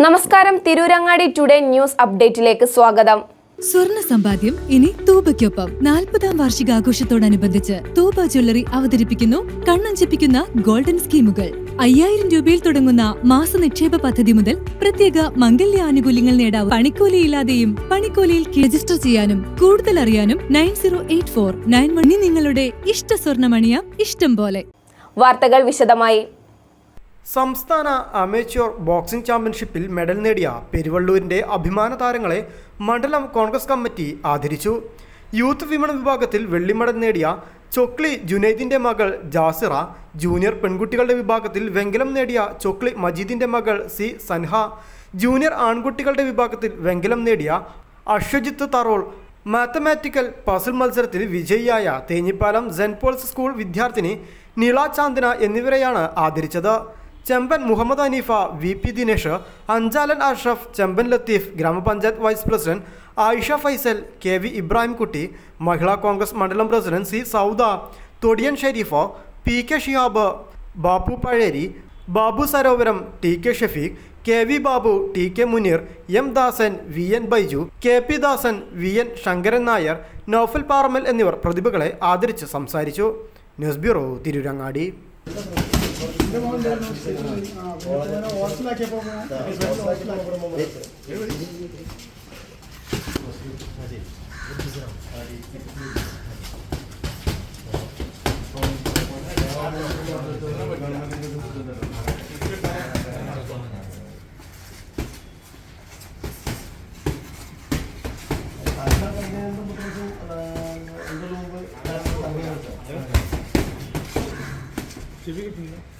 നമസ്കാരം, Tirurangadi today news അപ്ഡേറ്റിലേക്ക് സ്വാഗതം. സ്വർണ്ണ സമ്പാദ്യം ഇനി തൂബയ്ക്കൊപ്പം 40-ാം വാർഷികാഘോഷത്തോടനുബന്ധിച്ച് തൂബ ജ്വല്ലറി അവതരിപ്പിക്കുന്നു കണ്ണഞ്ചിപ്പിക്കുന്ന ഗോൾഡൻ സ്കീമുകൾ. 5000 രൂപയിൽ തുടങ്ങുന്ന മാസ നിക്ഷേപ പദ്ധതി മുതൽ പ്രത്യേക മംഗല്യ ആനുകൂല്യങ്ങൾ നേടാവും. പണിക്കൂലിയില്ലാതെയും പണിക്കൂലിയിൽ രജിസ്റ്റർ ചെയ്യാനും കൂടുതൽ അറിയാനും 908491 നിങ്ങളുടെ ഇഷ്ട സ്വർണ്ണമണിയാം ഇഷ്ടം പോലെ. വാർത്തകൾ വിശദമായി. സംസ്ഥാന അമേച്വർ ബോക്സിംഗ് ചാമ്പ്യൻഷിപ്പിൽ മെഡൽ നേടിയ പെരുവള്ളൂരിൻ്റെ അഭിമാന താരങ്ങളെ മണ്ഡലം കോൺഗ്രസ് കമ്മിറ്റി ആദരിച്ചു. യൂത്ത് വിമൺ വിഭാഗത്തിൽ വെള്ളി മെഡൽ നേടിയ ചൊക്ലി ജുനൈദിൻ്റെ മകൾ ജാസിറ, ജൂനിയർ പെൺകുട്ടികളുടെ വിഭാഗത്തിൽ വെങ്കലം നേടിയ ചൊക്ലി മജീദിൻ്റെ മകൾ സി സൻഹ, ജൂനിയർ ആൺകുട്ടികളുടെ വിഭാഗത്തിൽ വെങ്കലം നേടിയ അശ്വജിത്ത് തറോൾ, മാത്തമാറ്റിക്കൽ പസിൽ മത്സരത്തിൽ വിജയിയായ തേഞ്ഞിപ്പാലം സെന്റ് പോൾസ് സ്കൂൾ വിദ്യാർത്ഥിനി നീള ചാന്ദന എന്നിവരെയാണ് ആദരിച്ചത്. ചെമ്പൻ മുഹമ്മദ് ഹനീഫ, വി പി ദിനേഷ്, അഞ്ചാലൻ അഷ്റഫ്, ചെമ്പൻ ലത്തീഫ്, ഗ്രാമപഞ്ചായത്ത് vice president Ayisha Faisal, K V Ibrahimkutty, Mahila Congress മണ്ഡലം president C Sauda, Thodiyan Shereef, P K Shihab, Bappu Pazheri, Babu Sarovaram, T K Shafeeq, K V Babu, T K Muneer, M Dasan, V N Baiju, K P Dasan, V N Sankaran Nair, Noufal Paramal എന്നിവർ പ്രതിഭകളെ ആദരിച്ച് സംസാരിച്ചു. News bureau, Tirurangadi. Civic